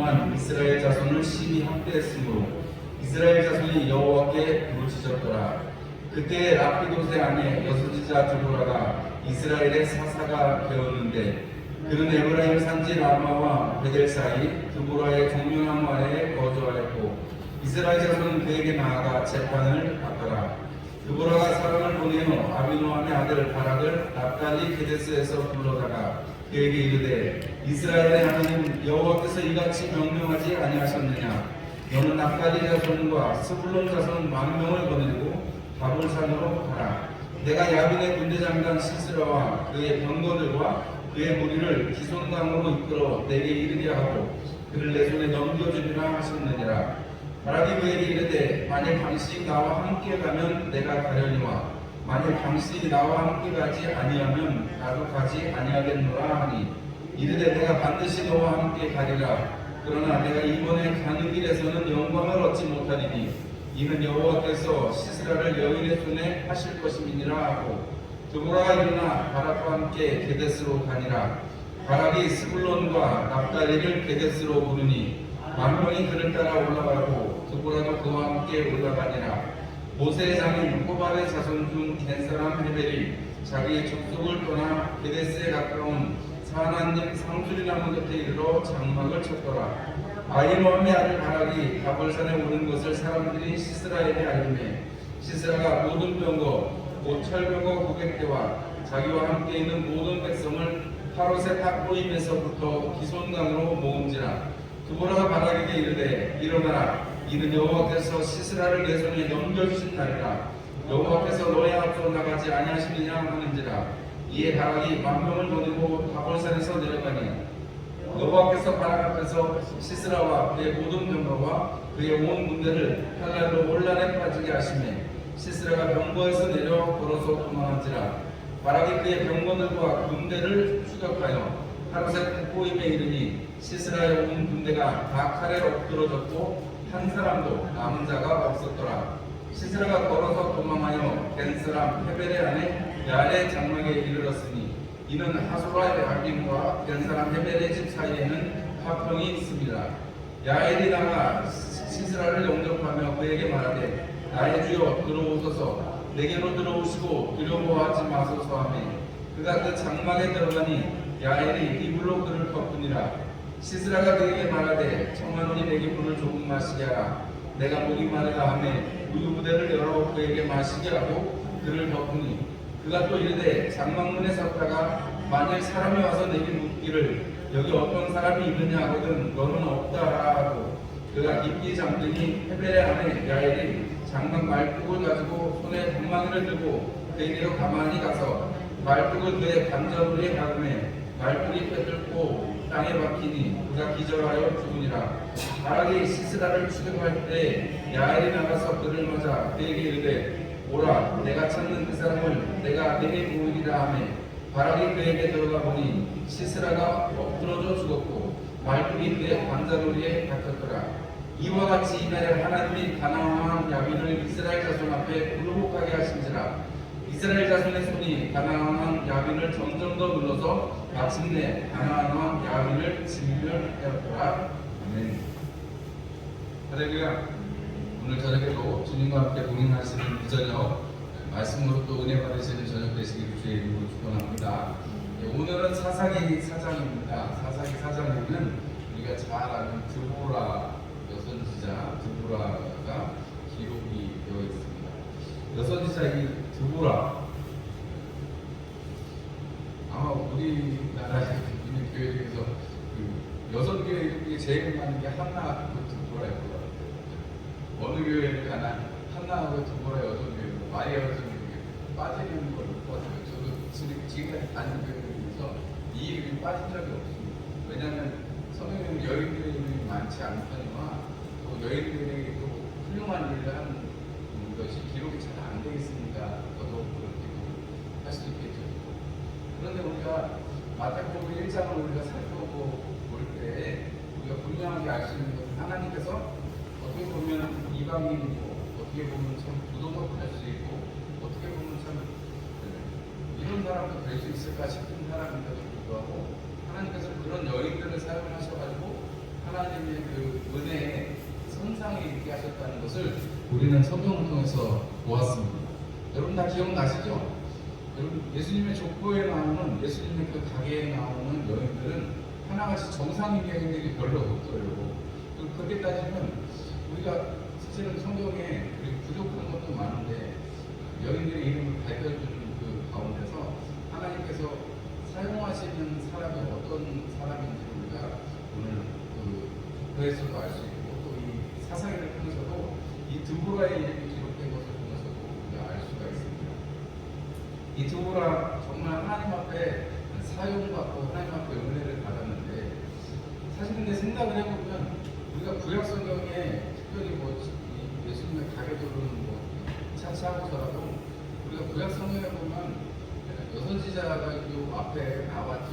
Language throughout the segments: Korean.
동안 이스라엘 자손을 심히 학대했으므로 이스라엘 자손이 여호와께 부르짖었더라. 그때 라피도세 아내 여소지자 드보라가 이스라엘의 사사가 되었는데 그는 에브라임 산지 라마와 베델 사이 드보라의 종려나무 아래에 거주하였고 이스라엘 자손은 그에게 나아가 재판을 받더라. 드보라가 사람을 보내어 아비노함의 아들 바락을 납달리 게데스에서 불러다가 그에게 이르되 이스라엘의 하나님 여호와께서 이같이 명령하지 아니하셨느냐. 너는 납달리 자손과 스불론 자손 10,000명을 거느리고 바볼산으로 가라. 내가 야빈의 군대장관 시스라와 그의 병거들과 그의 무리를 기손강으로 이끌어 내게 이르게 하고 그를 내 손에 넘겨주리라 하셨느니라. 바락이 그에게 이르되 만일 당신이 나와 함께 가면 내가 가려니와 만일 당신이 나와 함께 가지 아니하면 나도 가지 아니하겠노라 하니 이르되 내가 반드시 너와 함께 가리라. 그러나 내가 이번에 가는 길에서는 영광을 얻지 못하리니 이는 여호와께서 시스라를 여인의 손에 하실 것임이니라 하고 드보라가 일어나 바락과 함께 게데스로 가니라. 바락이 스불론과 납달리를 게데스로 부르니 10,000명이 그를 따라 올라가고 드보라도 그와 함께 올라가니라. 모세의 장인 호밥의 자손 중 겐사람 헤벨이 자기의 족속을 떠나 게데스에 가까운 사하나님 상수리나무 곁에 이르러 장막을 쳤더라. 아히노함의 아들 바락이 바볼산에 오른 것을 사람들이 시스라에게 알림해 시스라가 모든 병거 곧 철병거 900대와 자기와 함께 있는 모든 백성을 파로셋 탑보임에서부터 기손강으로 모음지라. 드보라가 바락에게 이르되 일어나라. 이는 여호와께서 시스라를 내 손에 넘겨주신 날이라. 여호와께서 너의 앞으로 나가지 아니하시느냐 하는지라. 이에 바락이 10,000명을 거느리고 바볼산에서 내려가니 여호와께서 바락 앞에서 시스라와 그의 모든 병거와 그의 온 군대를 칼날로 혼란에 빠지게 하시매 시스라가 병거에서 내려 걸어서 도망한지라. 바락이 그의 병거들과 군대를 추격하여 하루셋 탑보임에 이르니 시스라의 온 군대가 다 칼에 엎드러졌고 한 사람도 남은 자가 없었더라. 시스라가 걸어서 도망하여 겐사람 헤벨의 아내 야레 장막에 이르렀으니 이는 하소라의 야빈과 겐사람 헤벨의 집 사이에는 화평이 있습니다. 야엘이 나가 시스라를 영접하며 그에게 말하되 나의 주여 들어오소서. 내게로 들어오시고 두려워하지 마소서 하매 그가 그 장막에 들어가니 야엘이 이불로 그를 덮으니라. 시스라가 그에게 말하되 청하노니 내게 물을 조금 마시게 하라. 내가 목이 마르다 하매 우유 부대를 열어 그에게 마시게 하고 그를 덮으니 그가 또 이르되 장막문에 섰다가 만일 사람이 와서 내게 묻기를 여기 어떤 사람이 있느냐 하거든 너는 없다 하라 하고 그가 깊이 잠드니 헤벨의 아내 야엘이 장막 말뚝을 가지고 손에 방망이를 들고 그에게로 가만히 가서 말뚝을 그의 관자놀이에 박음에 말뚝이 빼들고 땅에 박히니 그가 기절하여 죽으니라. 바락이 시스라를 추격할 때 야엘이 나가서 그를 맞아 그에게 이르되 오라. 내가 찾는 그 사람을 내가 내게 보이리라 하매 바락이 그에게 들어가 보니 시스라가 엎드러져 죽었고 말뚝이 그의 관자놀이에 박혔더라. 이와 같이 이날에 하나님이 가나안 왕 야빈을 이스라엘 자손 앞에 굴복하게 하신지라. 이스라엘 자손의 손이 가나안 왕 야빈을 점점 더 눌러서 마침내 가나안 왕 야빈을 진멸하였더라. 아멘. 할렐루야. 오늘 저녁에도 주님과 함께 동행하시는 이 저녁 말씀으로 또 은혜 받으시는 저녁 되시기를 주의 이름으로 축원합니다. 오늘은 사사기 4장입니다. 사사기 4장에는 우리가 잘 아는 드보라 여선지자 드보라가 기록이 되어 있습니다. 여선지자 이 드보라 아마 우리나라에 있는 교회 중에서 그 여선교회 이름이 제일 많은 게 한나하고 드보라일 것 같아요. 어느 교회를 가나 한나하고 드보라 여선교회, 마리아 여선교회 빠지는 걸 못 봤어요. 저도 지금까지 다니는 교회 중에서 이 이름이 빠진 적이 없습니다. 왜냐하면 성경에는 여인들의 이름이 많지 않거니와 또 여인들에게 또 훌륭한 일을 하는 것이 기록이 잘 안 되어 있으니까 더더욱 그렇게 할 수도 있겠죠. 그런데 우리가 마태복음 1장을 우리가 살펴보고 볼 때 우리가 분명하게 알 수 있는 것은 하나님께서 어떻게 보면 이방인이고 어떻게 보면 참 부도덕할 수 있고 어떻게 보면 참 이런 사람도 될 수 있을까 싶은 사람인데도 불구하고 하나님께서 그런 여인들을 사용하셔가지고 하나님의 그 은혜의 선상에 있게 하셨다는 것을 우리는 성경을 통해서 보았습니다. 여러분 다 기억나시죠? 여러분 예수님의 족보에 나오는 예수님의 그 가게에 나오는 여인들은 하나같이 정상인 여인들이 별로 없더라고요. 그렇게 따지면 우리가 사실은 성경에 부족한 것도 많은데 여인들의 이름을 발견해주는 그 가운데서 하나님께서 사용하시는 사람이 어떤 사람인지 우리가 오늘 그에서도 알 수 있고 또 이 사사기를 통해서도 이 드보라의 이름이 기록된 것을 통해서도 우리가 알 수가 있습니다. 이 드보라 정말 하나님 앞에 사용받고 하나님 앞에 은혜를 받았는데 사실 근데 생각을 해보면 우리가 구약 성경에 특별히 뭐 예수님의 가게들은 뭐 차치하고서라도 우리가 구약 성경에 보면 여선지자가 이 앞에 나왔죠.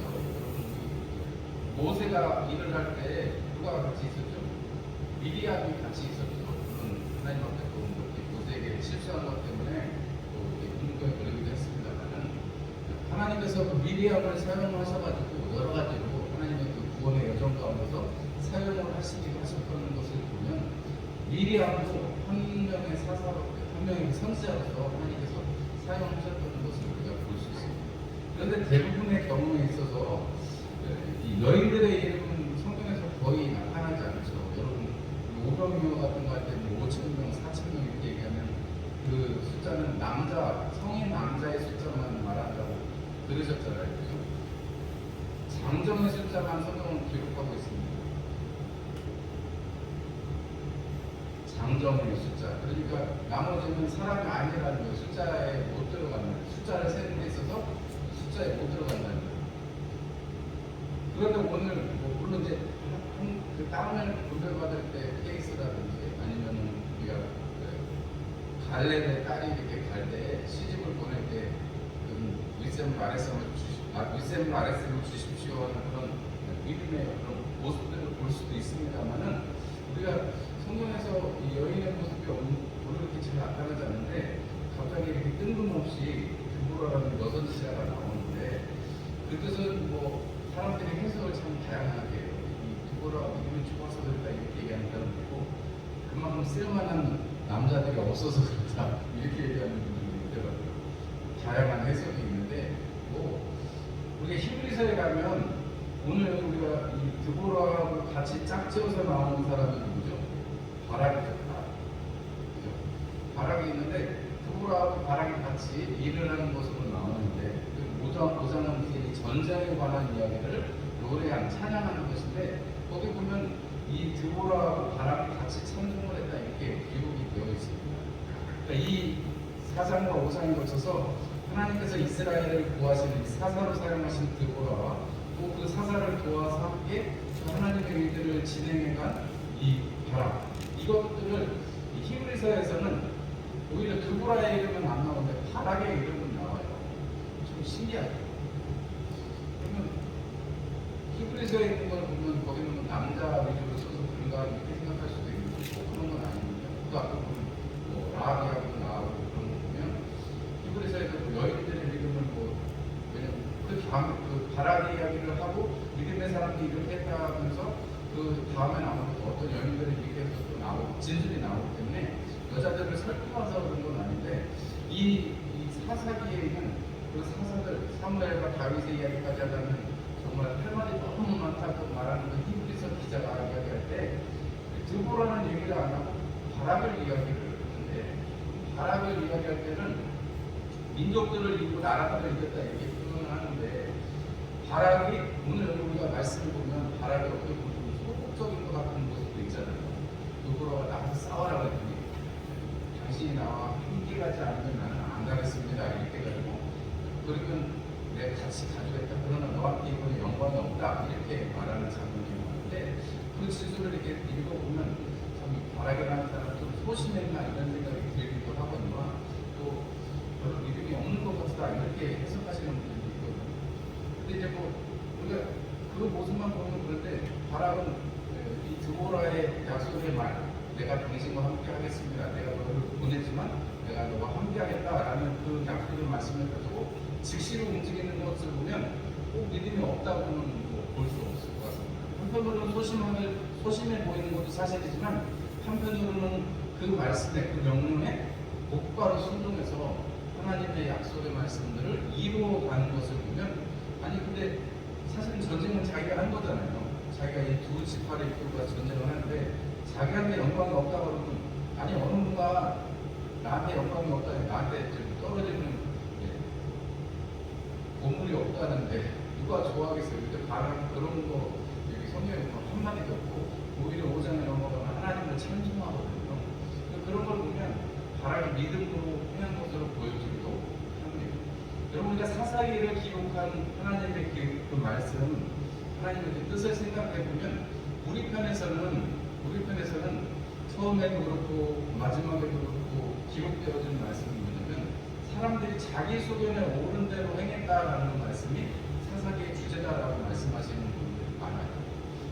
모세가 일을 할 때 누가 같이 있었죠? 미리암이 같이 있었죠. 물론 하나님 앞에 또 모세에게 실수한 것 때문에 또 분명히 그러기도 했습니다만은 하나님께서 그 미리암을 사용하셔가지고 여러 가지로 하나님의 그 구원의 여정 가운데서 사용을 하시기도 하셨던 것을 보면 미리암도 한 명의 사사로 한 명의 선지자로서 하나님께서 사용하셨던 것을 우리가 볼 수 있습니다. 그런데 대부분의 경우에 있어서 이 여인들의 이름은 성경에서 거의 나타나지 않죠. 여러분 500명 같은 거 할 때 5,000명, 4,000명 이렇게 얘기하면 그 숫자는 남자, 성인 남자의 숫자만 말한다고 들으셨잖아요. 그죠? 장정의 숫자만 성경은 기록하고 있습니다. 장정의 숫자. 그러니까 나머지는 사람이 아니라는 거예요. 숫자에 못 들어가는 거예요. 숫자를 세는 데 있어서 숫자에 못 들어간다는 거예요. 그런데 오늘 뭐 물론 이제 그 다음에는 분별받을 때 케이스라든지 아니면은 우리가 갈렙의 딸이 이렇게 갈 때 시집을 보낼 때 윗셈 아랫셈을 주십시오 하는 그런 믿음의 그런 모습들을 볼 수도 있습니다만은 우리가 성경에서 이 여인의 모습이 오늘 이렇게 잘 나타나지 않는데 갑자기 이렇게 뜬금없이 드보라라는 여선지자가 나오는데 그 뜻은 뭐 사람들이 해석을 참 다양하게 해요. 이 드보라가 이름이 좋아서 그렇다 이렇게 얘기하는 사람도 있고 그만큼 쓸만한 남자들이 없어서 그렇다 이렇게 얘기하는 분들이 있더라고요. 다양한 해석이 있는데 뭐 우리가 히브리서에 가면 오늘 우리가 이 드보라하고 같이 짝지어서 나오는 사람이 누구죠? 바락이죠. 바락이 있는데 드보라하고 바락이 같이 일을 하는 모습으로 나오는데 보장은 이제 전쟁에 관한 이야기를 노래한 찬양하는 것인데 거기 보면 이 드보라하고 바락이 같이 찬송을 했다 이렇게 기록이 되어 있습니다. 그러니까 이 4장과 5장에 거쳐서 하나님께서 이스라엘을 구하시는 사사로 사용하신 드보라와 또 그 사사를 도와서 함께 하나님의 일들을 진행해간 이 바락 이것들을 히브리서에서는 오히려 드보라의 이름은 안 나오는데 바락의 이름은 나와요. 좀 신기하죠. 그러면 히브리서에 있는 걸 보면 거기는 남자 위주로 써서 그런가 이렇게 생각할 수도 있는데 그런 건 아닙니다. 또 아까 뭐 라합이하고 나오고 그런 거 보면 히브리서에서 뭐 여인들의 이름을 뭐 왜냐면 그 바락의 이야기를 하고 믿음의 사람들이 이렇게 했다 하면서 그 다음에 나오는 어떤 여인들의 얘기에서 또 나오고 진술이 나오기 때문에 여자들을 설득해서 그런 건 아닌데 이 사사기에는 그 사사들 사무엘과 다윗의 이야기까지 하자면 정말 할 말이 너무 많다고 말하는 그 히브리서 기자가 이야기할 때 드보라는 얘기를 안 하고 바락을 이야기를 하는데 바락을 이야기할 때는 민족들을 이기고 나라들을 이겼다 이렇게 표현을 하는데 바락이 오늘 우리가 말씀을 보면 바락이 어떻게 보면 소극적인 것 같은 모습도 있잖아요. 드보라가 나가서 싸워라 그랬더니 당신이 나와 함께 가지 않으면 나는 안 가겠습니다 이렇게 해가지고 그러면 내가 같이 가져겠다 그러나 너한테 이번에 영광이 없다 이렇게 말하는 장면이 나오는데 그 진술을 이렇게 읽어보면 참 바락이라는 사람은 좀 소심했나 이런 생각이 들기도 하거든요. 또 별로 믿음이 없는 것 같다 이렇게 해석하시는 분들도 있거든요. 근데 이제 뭐 우리가 그 모습만 보면 그런데 바락은 이 드보라의 약속의 말 내가 당신과 함께 하겠습니다. 내가 너를 보내지만 내가 너와 함께 하겠다라는 그 약속의 말씀을 가지고 즉시로 움직이는 것을 보면 꼭 믿음이 없다고는 볼 수 없을 것 같습니다. 한편으로는 소심해 보이는 것도 사실이지만 한편으로는 그 말씀에 그 명령에 곧바로 순종해서 하나님의 약속의 말씀들을 이루어가는 것을 보면 아니 근데 사실은 전쟁은 자기가 한 거잖아요. 자기가 이 두 지파를 이끌고 전쟁을 하는데 자기한테 영광이 없다 그러면 아니 어느 누가 나한테 영광이 없다 나한테 좀 떨어지는 보물이 없다는데 누가 좋아하겠어요? 근데 바람 그런 거 여기 성경에 한마디도 없고 오히려 5장에 넘어가면 하나님을 찬송하거든요. 그런 걸 보면 바람이 믿음으로 행한 것으로 보여지기도 합니다. 여러분 우리가 사사기를 기록한 하나님의 그 말씀 하나님의 그 뜻을 생각해 보면 우리 편에서는 처음에도 그렇고 마지막에도 그렇고 기록되어진 말씀이 뭐냐면 사람들이 자기 소견에 옳은 대로 행했다라는 말씀이 사사기의 주제다라고 말씀하시는 분들이 많아요.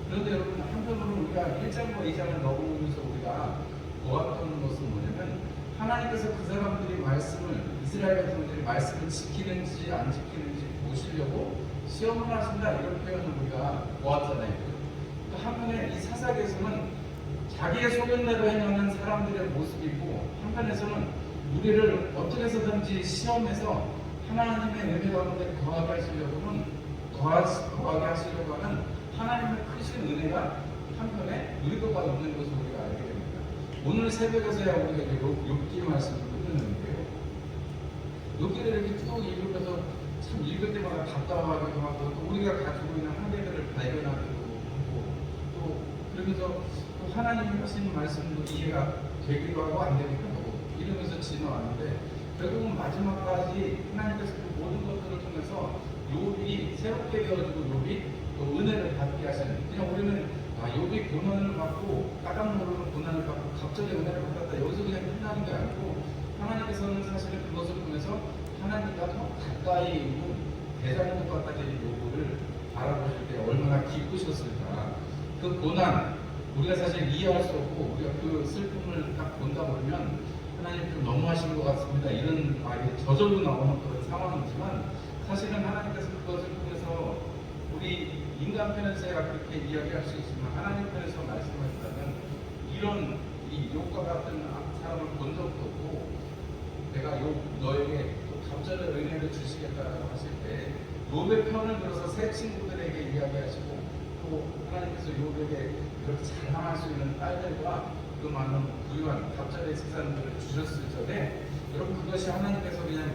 그런데 여러분 한편으로는 우리가 1장과 2장을 넘어오면서 우리가 보았던 것은 뭐냐면 하나님께서 그 사람들이 말씀을 이스라엘 백성들이 말씀을 지키는지 안 지키는지 보시려고 시험을 하신다 이런 표현을 우리가 보았잖아요. 그러니까 한편에 이 사사기에서는 자기의 소견대로 행하는 사람들의 모습이고 한편에서는 우리를 어떻게 해서든지 시험해서 하나님의 은혜 가운데 거하게 하시려고는 거하게 하시려고 하는 하나님의 크신 은혜가 한편에 의도가 있는 것을 우리가 알게 됩니다. 오늘 새벽에서야 우리가 욥기 말씀을 듣는데요. 욥기를 이렇게 쭉 읽으면서 참 읽을 때마다 답답하기도 하고 또 우리가 가지고 있는 한계들을 발견하기도 하고 또 그러면서 또 하나님이 하시는 말씀도 이해가 되기도 하고 안 되기도 하고 이러면서 지나왔는데 결국은 마지막까지 하나님께서 그 모든 것들을 통해서 욥이 새롭게 되어지고 욥이 또 은혜를 받게 하시는 그냥 우리는 욥이 고난을 받고 까닭 모르는 고난을 받고 갑자기 은혜를 받았다 여기서 그냥 끝나는 게 아니고 하나님께서는 사실은 그것을 통해서 하나님과 더 가까이 있는 대장국과 같은 욥을 바라보실 때 얼마나 기쁘셨을까. 그 고난 우리가 사실 이해할 수 없고 우리가 그 슬픔을 딱 본다 보면 하나님 좀 너무하신 것 같습니다 이런 말이 저절로 나오는 그런 상황이지만 사실은 하나님께서 그것을 통해서 우리 인간 편에서야 그렇게 이야기할 수 있지만 하나님 편에서 말씀하신다면 이런 이 욥과 같은 사람을 본 적도 없고 내가 욥 너에게 또 갑절의 은혜를 주시겠다라고 하실 때 욥의 편을 들어서 새 친구들에게 이야기하시고 또 하나님께서 욥에게 그렇게 자랑할 수 있는 딸들과 그 많은 부유한 갑절의 재산들을 주셨을 적에 여러분 그것이 하나님께서 그냥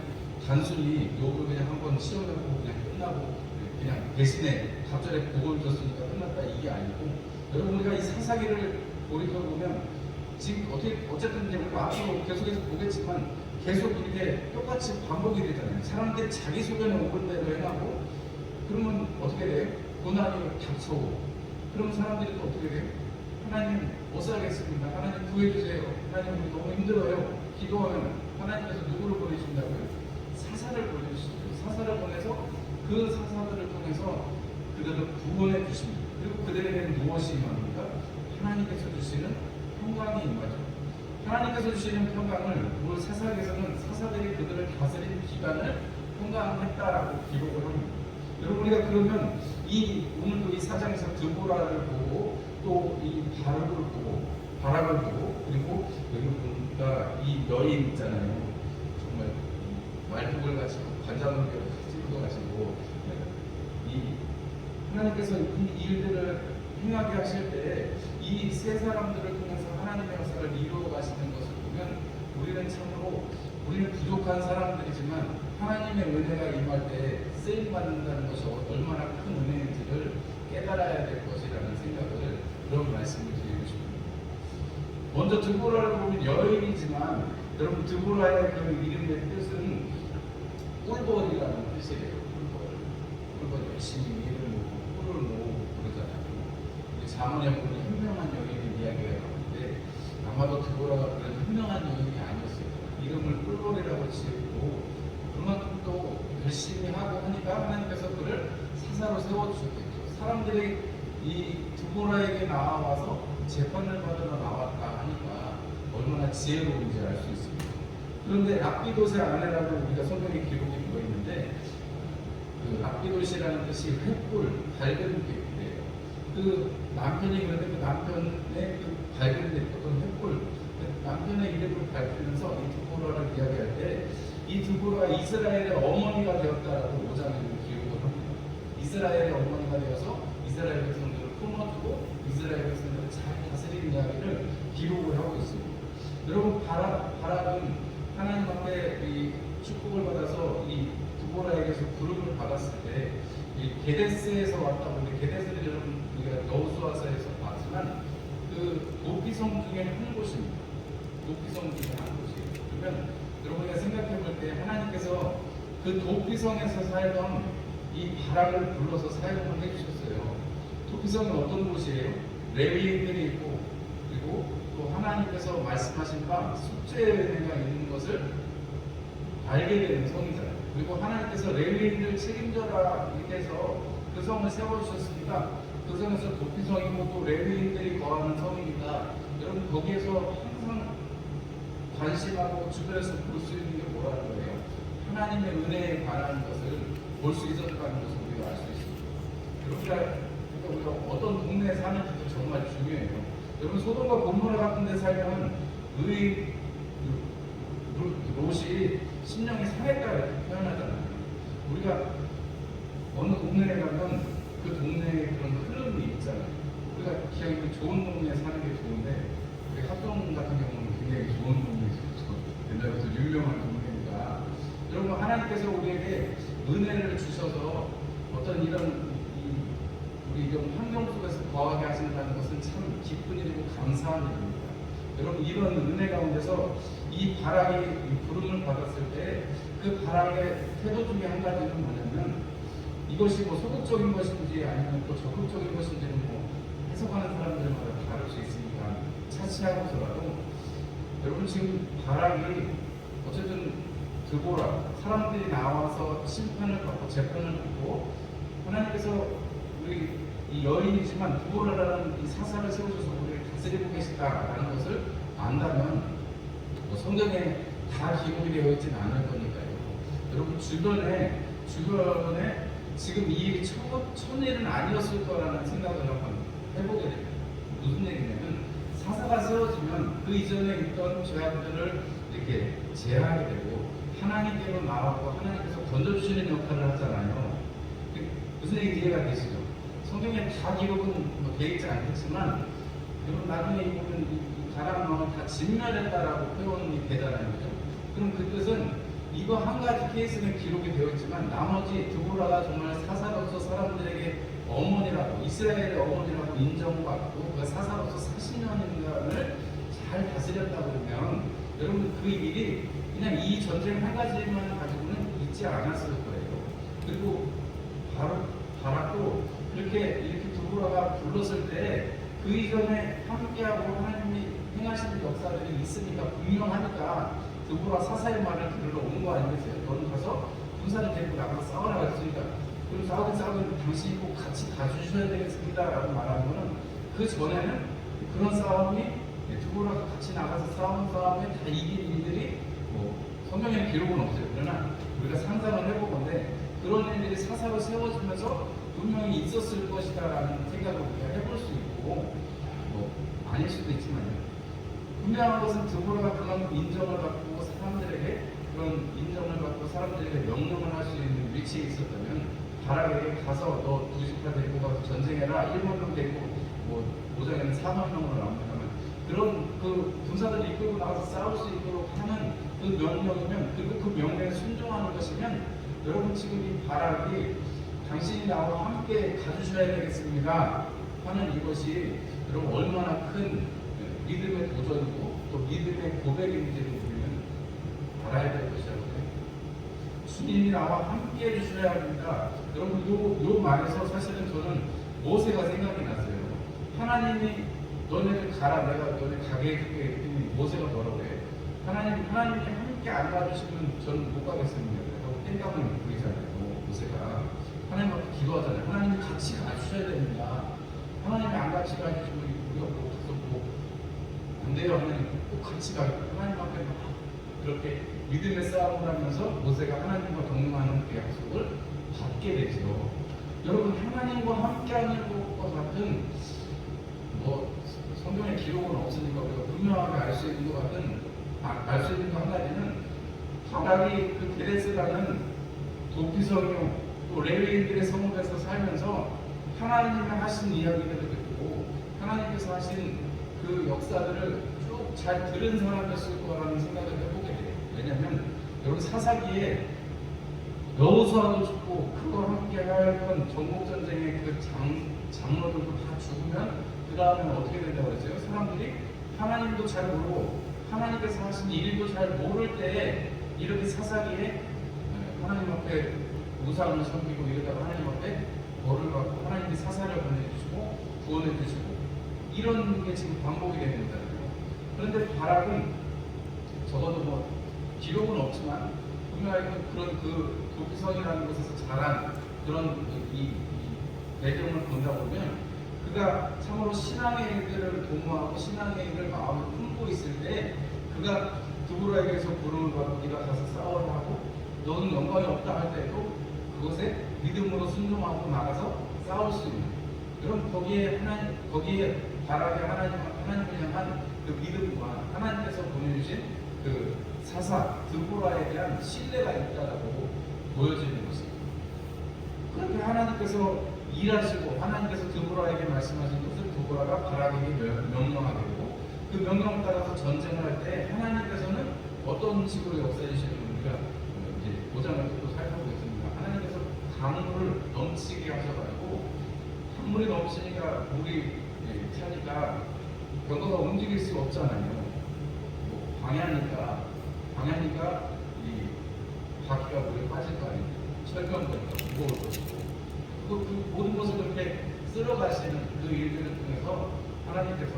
단순히 욥을 그냥 한번 시험해보고 그냥 끝나고 그냥 대신에 갑절의 복을 줬으니까 끝났다 이게 아니고 여러분 우리가 이 사사기를 돌이켜보면 지금 어쨌든 이제 우리가 앞으로 계속해서 보겠지만 계속 이렇게 똑같이 반복이 되잖아요. 사람들이 자기 소견에 옳은 대로 행하고 그러면 어떻게 돼요? 고난이 닥쳐오고 그럼 사람들이 또 어떻게 돼요? 하나님 못 살겠습니다. 하나님 구해주세요. 하나님 우리 너무 힘들어요. 기도하면 하나님께서 누구를 보내신다고요? 사사를 보내주시죠. 사사를 보내서 그 사사들을 통해서 그들을 구원해 주십니다. 그리고 그들에게는 무엇이 임합니까? 하나님께서 주시는 평강이 임하죠. 하나님께서 주시는 평강을 오늘 사사기에서는 사사들이 그들을 다스린 기간을 평강했다라고 기록을 합니다. 여러분 우리가 그러면 이 오늘도 이 사장에서 드보라를 보고 또 이 바락을 보고 그리고 여기 보니까 이 여인 있잖아요. 정말 말뚝을 가지고 관자놀이를 찔러 가지고 이 하나님께서 이 일들을 행하게 하실 때 이 세 사람들을 통해서 하나님의 역사를 이루어 가시는 것을 보면 우리는 참으로 우리는 부족한 사람들이지만 하나님의 은혜가 임할 때 쓰임 받는다는 것이 얼마나 큰 은혜인지를 깨달아야 될 것이라는 생각을 그런 말씀을 드리고 싶습니다. 먼저 드보라를 보면 여인이지만 여러분 드보라의 그 이름의 뜻은 꿀벌이라는 뜻이에요. 꿀벌 열심히 일을 모으고 꿀을 모으고 그러잖아요. 자문에 보면 현명한 여인의 이야기가 나오는데 아마도 드보라가 그런 현명한 여인이 아니었어요. 이름을 꿀벌이라고 지었고 그만큼 또 열심히 하고 하니까 하나님께서 그를 사사로 세워주셨겠죠. 사람들이 이 드보라에게 나와서 재판을 받으러 나왔다 하니까 얼마나 지혜로운지 알 수 있습니다. 그런데 랍비돗의 아내라고 우리가 성경에 기록이 되어 있는데 그 랍비돗이라는 뜻이 횃불, 밝은 빛이에요. 그 그 남편이 그런데 그 남편의 그 발견됐던 횃불, 남편의 이름을 밝히면서 이 드보라를 이야기할 때 이 드보라가 이스라엘의 어머니가 되었다라고 5장에 기록을 합니다. 이스라엘의 어머니가 되어서 이스라엘 백성들을 품어주고 이스라엘 백성들을 잘 다스리는 이야기를 기록을 하고 있습니다. 여러분 바락은 하나님 앞에 이 축복을 받아서 이 드보라에게서 부름을 받았을 때 이 게데스에서 왔다고 하는데 게데스는 여러분 우리가 여호수아서에서 봤지만 그 도피성 중에 한 곳입니다. 도피성 중에 한 곳이에요. 그러면 여러분이 생각해 볼 때 하나님께서 그 도피성에서 살던 이 바락을 불러서 사용을 해주셨어요. 도피성은 어떤 곳이에요? 레위인들이 있고 그리고 또 하나님께서 말씀하신 바 숙제가 있는 것을 알게 되는 성이잖아요. 그리고 하나님께서 레위인들 책임져라 이렇게 해서 그 성을 세워주셨습니다. 그 성에서 도피성이고 또 레위인들이 거하는 성입니다. 여러분 거기에서 항상 관심하고 주변에서 볼 수 있는 게 뭐라는 거예요? 하나님의 은혜에 관한 것을 볼 수 있었다는 것을 우리가 알 수 있습니다. 그러니까 우리가 어떤 동네에 사는지도 정말 중요해요. 여러분 소돔과 고모라 같은 데 살면 롯이 심령이 상했다 이렇게 표현하잖아요. 우리가 어느 동네에 가면 그 동네에 그런 흐름이 있잖아요. 우리가 기왕이면 좋은 동네에 사는 게 좋은데 우리 합동 같은 경우는 굉장히 좋은 동네에서 옛날부터 유명한 동네니까 여러분 하나님께서 우리에게 은혜를 주셔서 어떤 이런 우리 이런 환경 속에서 거하게 하신다는 것은 참 기쁜 일이고 감사한 일입니다. 여러분 이런 은혜 가운데서 이 바락이 부름을 받았을 때 그 바락의 태도 중에 한 가지는 뭐냐면 이것이 뭐 소극적인 것인지 아니면 또 적극적인 것인지는 뭐 해석하는 사람들마다 다를 수 있으니까 차치하고서라도 여러분 지금 바락이 어쨌든 드보라 사람들이 나와서 심판을 받고 재판을 받고 하나님께서 우리 이 여인이지만 드보라라는 이 사사를 세우셔서 우리를 다스리고 계시다라는 것을 안다면 뭐 성경에 다 기록이 되어 있지는 않을 거니까요. 여러분 주변에 지금 이 일이 첫 일은 아니었을 거라는 생각을 한번 해보게 됩니다. 무슨 얘기냐면 사사가 세워지면 그 이전에 있던 죄악들을 이렇게 제하게 되고 하나님께로 나와서 하나님께서 건져주시는 역할을 하잖아요. 무슨 얘기 이해가 되시죠? 성경에 다 기록은 뭐 되어 있지 않겠지만 여러분 나중에 보면 이 가나안 왕을 다 진멸했다라고 표현이 되잖아요. 그죠? 그럼 그 뜻은 이거 한 가지 케이스는 기록이 되어 있지만 나머지 드보라가 정말 사사로서 사람들에게 어머니라고 이스라엘의 어머니라고 인정받고 그 사사로서 40년간을 잘 다스렸다고 그러면 여러분 그 일이 그냥 이 전쟁 한 가지만 가지고는 있지 않았을 거예요. 그리고 바락도 이렇게 드보라가 불렀을 때 그 이전에 함께하고 하나님이 행하시는 역사들이 있으니까 분명하니까 드보라 사사의 말을 들으러 오는 거 아니겠어요? 너는 가서 군사를 데리고 나가서 싸우라 했으니까 그럼 싸우든 당신이 꼭 같이 가주셔야 되겠습니다 라고 말하는 거는 그 전에는 그런 싸움이 드보라가 같이 나가서 싸우는 싸움에 다 이긴 일들이 뭐 성경에 기록은 없어요. 그러나 우리가 상상을 해보건데 그런 일들이 사사로 세워지면서 분명히 있었을 것이다 라는 생각을 우리가 해볼 수 있고 뭐 아닐 수도 있지만요. 분명한 것은 드보라가 그런 인정을 받고 사람들에게 그런 인정을 받고 사람들에게 명령을 할 수 있는 위치에 있었다면 바락에게 가서 너 90파 데리고 가서 전쟁해라 1만 명 데리고 뭐 5장에는 4만 명으로 나옵니다만 그런 그 군사들을 이끌고 나가서 싸울 수 있도록 하는 그 명령이면 그리고 그 명령에 순종하는 것이면 여러분 지금 이 바락이 당신이 나와 함께 가주셔야 되겠습니다 하는 이것이 여러분 얼마나 큰 믿음의 도전이고 또 믿음의 고백인지를 우리는 알아야 될 것이라고 해요. 주님이 나와 함께 해주셔야 합니다. 여러분 요 말에서 사실은 저는 모세가 생각이 났어요. 하나님이 너네를 가라 내가 너네 가게 해줄게 했더니 모세가 뭐라고 해? 하나님이 함께 안 가주시면 저는 못 가겠습니다. 그래서 땡깡을 부리잖아요. 모세가 하나님 앞에 기도하잖아요. 하나님이 같이 가주셔야 됩니다. 하나님이 안 같이 가주시면 우리가 뭐 안 돼요. 하나님 꼭 같이 가요. 하나님 앞에 막 그렇게 믿음의 싸움을 하면서 모세가 하나님과 동행하는 그 약속을 받게 되죠. 여러분 하나님과 함께하는 것과 같은 뭐 성경에 기록은 없으니까 우리가 분명하게 알 수 있는 것 같은 알 수 있는 것 한 가지는 바락이 그 게레스라는 도피성이요 또 레위인들의 성읍에서 살면서 하나님이 하신 이야기들을 듣고 하나님께서 하신 그 역사들을 쭉 잘 들은 사람이었을 거라는 생각을 해보게 돼요. 왜냐하면 여러분 사사기에 여호수아도 죽고 그와 함께 하였던 전국전쟁의 그 장로들도 다 죽으면 그 다음에 어떻게 된다고 그랬어요? 사람들이 하나님도 잘 모르고 하나님께서 하신 일도 잘 모를 때에 이렇게 사사기에 하나님 앞에 우상을 섬기고 이러다가 하나님 앞에 벌을 받고 하나님이 사사를 보내주시고 구원해 주시고 이런 게 지금 반복이 되는 거잖아요. 그런데 바락은 적어도 뭐 기록은 없지만 분명하게 그런 그 도피성이라는 곳에서 자란 그런 이 배경을 본다 보면 그가 참으로 신앙의 일들을 도모하고 신앙의 일을 마음에 품고 있을 때 그가 두보라에게서 부름을 받고 네가 가서 싸워라 하고 너는 영광이 없다 할 때도 그것에 믿음으로 순종하고 나가서 싸울 수 있는 그런 거기에 바락의 하나님을 향한 그 믿음과 하나님께서 보내주신 그 사사 드보라에 대한 신뢰가 있다라고 보여지는 것입니다. 그렇게 하나님께서 일하시고 하나님께서 드보라에게 말씀하신 것을 드보라가 바락에게 명령하게 되고 그 명령을 따라서 전쟁을 할 때 하나님께서는 어떤 식으로 역사해 주시는 우리가 이제 5장을 또 살펴보겠습니다. 하나님께서 강물을 넘치게 하셔가지고 강물이 넘치니까 물이 차니까 병거가 움직일 수가 없잖아요. 뭐 방해하니까 이 바퀴가 물에 빠질 거 아니에요. 철병도 무거울 것이고 그 모든 것을 그렇게 쓸어가시는 그 일들을 통해서 하나님께서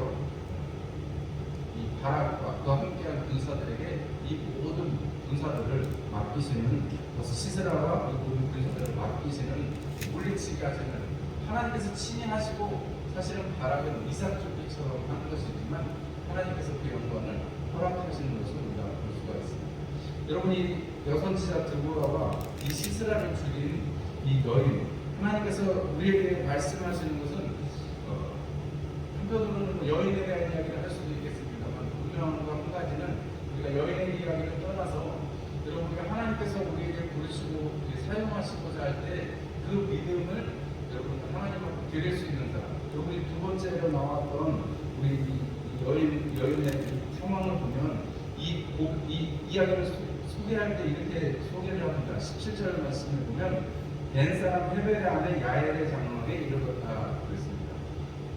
이 바락과 그와 함께한 군사들에게 이 모든 군사들을 맡기시는 시스라와 이 모든 군사들을 맡기시는 물리치게 하시는 하나님께서 친히 하시고 사실은 바락은 이삭주기처럼 하는 것이지만 하나님께서 그 영광을 허락하시는 것을 우리가 볼 수가 있습니다. 여러분이 여선지자 드보라와 이 시스라를 죽인 이 여인 하나님께서 우리에게 말씀하시는 것은 한편으로는 뭐 여인에 대한 이야기를 할 수도 있겠습니다만 분명한 것 한 가지는 우리가 여인의 이야기를 떠나서 여러분이 하나님께서 우리에게 부르시고 사용하시고자 할 때 그 믿음을 여러분 하나님 앞에 드릴 수 있는 사람 여러분이 두 번째로 나왔던 우리 여인의 상황을 보면 이 이야기를 소개할 때 이렇게 소개를 합니다. 17절 말씀을 보면 벤 사람 헤벨의 아내 야엘의 장막에 이르렀다 그랬습니다.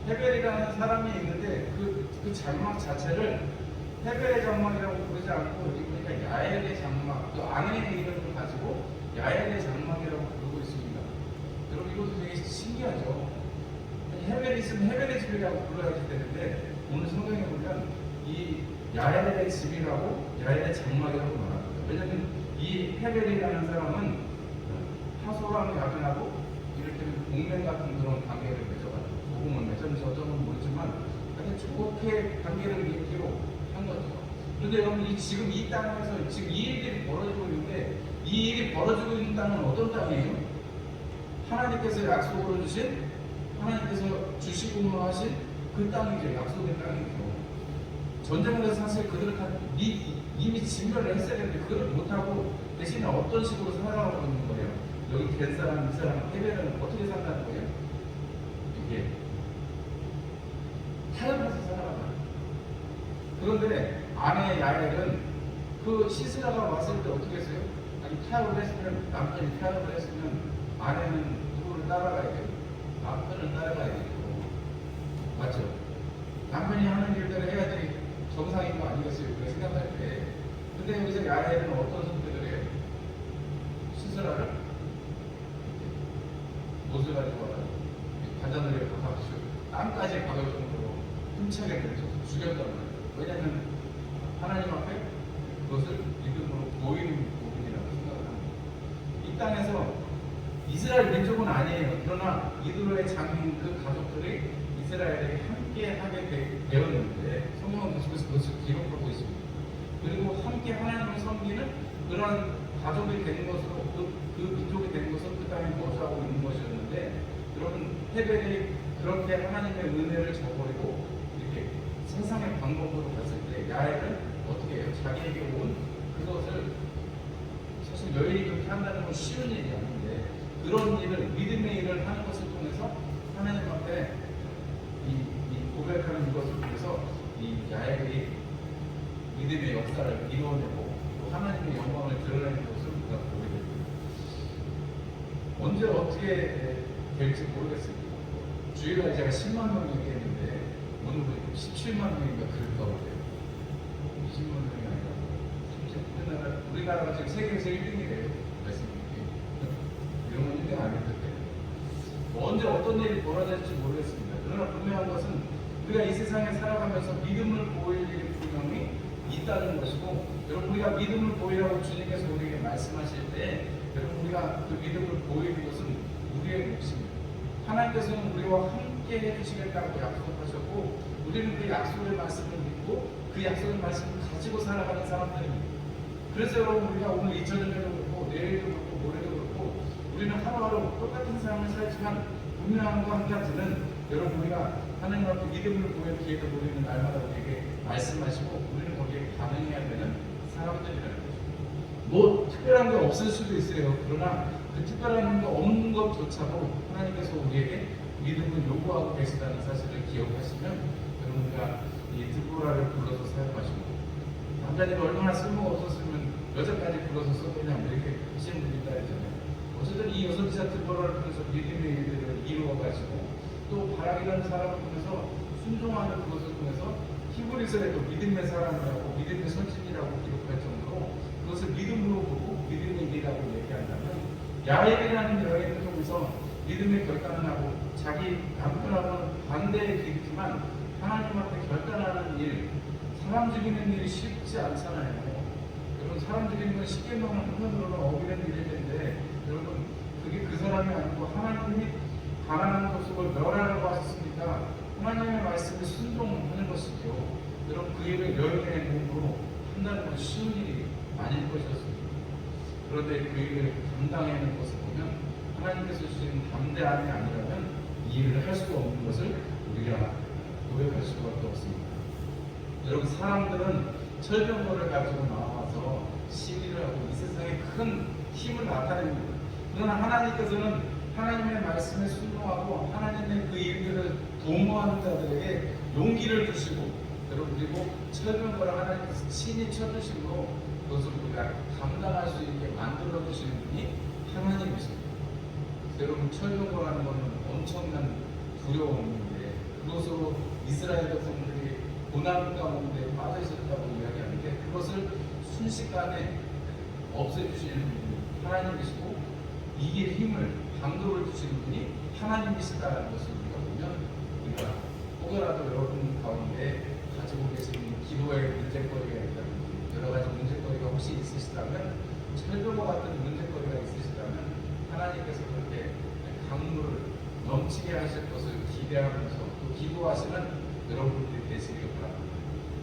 헤벨이라는 사람이 있는데 그 장막 자체를 헤벨의 장막이라고 부르지 않고 여기 보니까 야엘의 장막 그 아내의 이름을 가지고 야엘의 장막이라고 부르고 있습니다. 여러분 이것도 되게 신기하죠. 헤벨이 있으면 헤벨의 집이라고 불러야지 되는데 오늘 성경에 보면 이 야엘의 집이라고 야엘의 장막이라고 말합니다. 왜냐하면 이 헤벨이라는 사람은 하소랑 야근하고 이렇게 공맹 같은 그런 관계를 맺어가지고 복음을 맺었는지 어쩌면 모르지만 아주 좋게 관계를 맺기로 한 거죠. 그런데 여러분 지금 이 땅에서 지금 이 일들이 벌어지고 있는데 이 일이 벌어지고 있는 땅은 어떤 땅이에요? 하나님께서 약속으로 주신 하나님께서 주시고 하신 그 땅이죠. 약속의 땅이죠. 전쟁을 해서 사실 그들은 이미 진멸을 했어야 되는데 그걸 못하고 대신에 어떤 식으로 살아가고 있는 거예요. 여기 된 사람, 이 사람, 헤벨은 어떻게 산다는 거예요? 이게 타협해서 살아가요. 그런데 아내 야엘은 그 시스라가 왔을 때 어떻게 했어요? 아니 타협을 했으면 남편이 타협을 했으면 아내는 누구를 따라가야 돼요? 남편을 따라가야 되고 맞죠? 남편이 하는 일대로 해야 되니 정상인 거 아니겠어요? 우리가 생각할 때. 근데 여기서 야엘은 어떤 선택을 해요? 시스라를 못을 가지고 와서 관자놀이에 가깝죠. 땅까지 박을 정도로 힘차게 들쳐서 죽였단 말이에요. 왜냐하면 하나님 앞에 그것을 믿음으로 보이는 부분이라고 생각을 합니다. 이 땅에서 이스라엘 민족은 아니에요. 그러나 이드로의 장인 그 가족들이 이스라엘에게 함께 하게 되었는데 성경은 계속해서 그것을 기록하고 있습니다. 그리고 함께 하나님을 섬기는 그런 가족이 되는 것으로 그 민족이 되는 것으로 그 땅에 거주하고 있는 것이었는데 여러분 헤벨이 그렇게 하나님의 은혜를 저버리고 이렇게 세상의 방법으로 갔을 때 야엘은 어떻게 해요? 자기에게 온 그것을 사실 여인이 그렇게 한다는 건 쉬운 일이 아닌데 그런 일을 믿음의 일을 하는 것을 통해서 하나님 앞에 이 고백하는 이것을 통해서 이 야엘이 믿음의 역사를 이루어내고 또 하나님의 영광을 드러내는 것을 우리가 보게 됩니다. 언제 어떻게 될지 모르겠습니다. 주일날 제가 10만 명 얘기했는데 오늘 보니까 17만 명인가 그랬다고 해요. 20만 명이 아니라 우리나라가 지금 세계에서 1등이래요. 말씀드릴게요. 이런 건 1등 아니었는데 언제 어떤 일이 벌어질지 모르겠습니다. 그러나 분명한 것은 우리가 이 세상에 살아가면서 믿음을 보일 일이 분명히 있다는 것이고 여러분 우리가 믿음을 보이라고 주님께서 우리에게 말씀하실 때 여러분 우리가 그 믿음을 보이는 것은 우리의 몫입니다. 하나님께서는 우리와 함께 해주시겠다고 약속하셨고 우리는 그 약속의 말씀을 믿고 그 약속의 말씀을 가지고 살아가는 사람들입니다. 그래서 여러분 우리가 오늘 이천년에도 그렇고 내일도 그렇고 모레도 그렇고 우리는 하루하루 똑같은 삶을 살지만 분명한 거 한 가지는 여러분 우리가 하나님 앞에 믿음을 보일 기회를 우리는 날마다 우리에게 말씀하시고 우리는 거기에 반응해야 되는 사람들이라는 거죠. 뭐 특별한 게 없을 수도 있어요. 그러나 그 특별한 거 없는 것조차도 하나님께서 우리에게 믿음을 요구하고 계시다는 사실을 기억하시면 여러분 우리가 이 드보라를 불러서 사용하시고 남자들이 얼마나 쓸모가 없었으면 여자까지 불러서 썼느냐 이렇게 하시는 분이 있다 했잖아요. 어쨌든 이 여섯지사 드보라를 통해서 믿음의 일들을 이루어가지고 또 바락이라는 사람을 통해서 순종하는 그것을 통해서 히브리서에도 믿음의 사람이라고 믿음의 선진이라고 기록할 정도로 그것을 믿음으로 보고 믿음의 일이라고 얘기한다면 야엘이라는 여인을 통해서 믿음의 결단을 하고 자기 남편하고는 반대의 길이지만 하나님 앞에 결단하는 일 사람 죽이는 일이 쉽지 않잖아요. 여러분 사람 죽이는 건 쉽게 말하면 한편으로는 어기는 일일 텐데 여러분 그게 그 사람이 아니고 하나님이 가난한 것을 멸하라고 하셨으니까 하나님의 말씀에 순종하는 것이죠. 여러분 그 일을 여인의 몸으로 한다는 건 쉬운 일이 아닐 것이었습니다. 그런데 그 일을 감당하는 것을 보면 하나님께서 주신 담대함이 아니라면 이 일을 할 수가 없는 것을 우리가 고백할 수밖에 없습니다. 여러분 사람들은 철병거를 가지고 나와서 시위를 하고 이 세상에 큰 힘을 나타냅니다. 그러나 하나님께서는 하나님의 말씀에 순종하고 하나님의 그 일들을 도모하는 자들에게 용기를 주시고 여러분 그리고 철병거를 하나님께서 친히 쳐주심으로 그것을 우리가 감당할 수 있게 만들어 주시는 분이 하나님이십니다. 여러분 철병거라는 것은 엄청난 두려움인데 그것으로 이스라엘 백성들이 고난 가운데 빠져 있었다고 이야기하는데 그것을 순식간에 없애주시는 분이 하나님이시고 이길 힘을 강도를 주시는 분이 하나님이시다는 것을 우리가 보면 우리가 혹여라도 여러분 가운데 가지고 계시는 기도의 문제거리가 있다면 여러 가지 문제거리가 혹시 있으시다면 철병과 같은 문제거리가 있으시다면 하나님께서 그렇게 강물을 넘치게 하실 것을 기대하면서 또 기도하시는 여러분들이 되시길 바랍니다.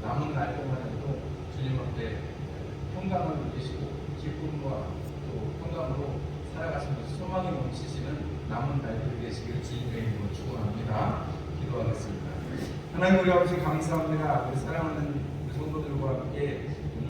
남은 날 동안에도 주님 앞에 평강을 누리시고 기쁨과 또 평강으로 살아가시면서 소망이 넘치시는 남은 날들이 되시길 주님의 이름으로 축원합니다. 기도하겠습니다. 하나님 우리 아버지 감사합니다. 우리 사랑하는 우리 성도들과 함께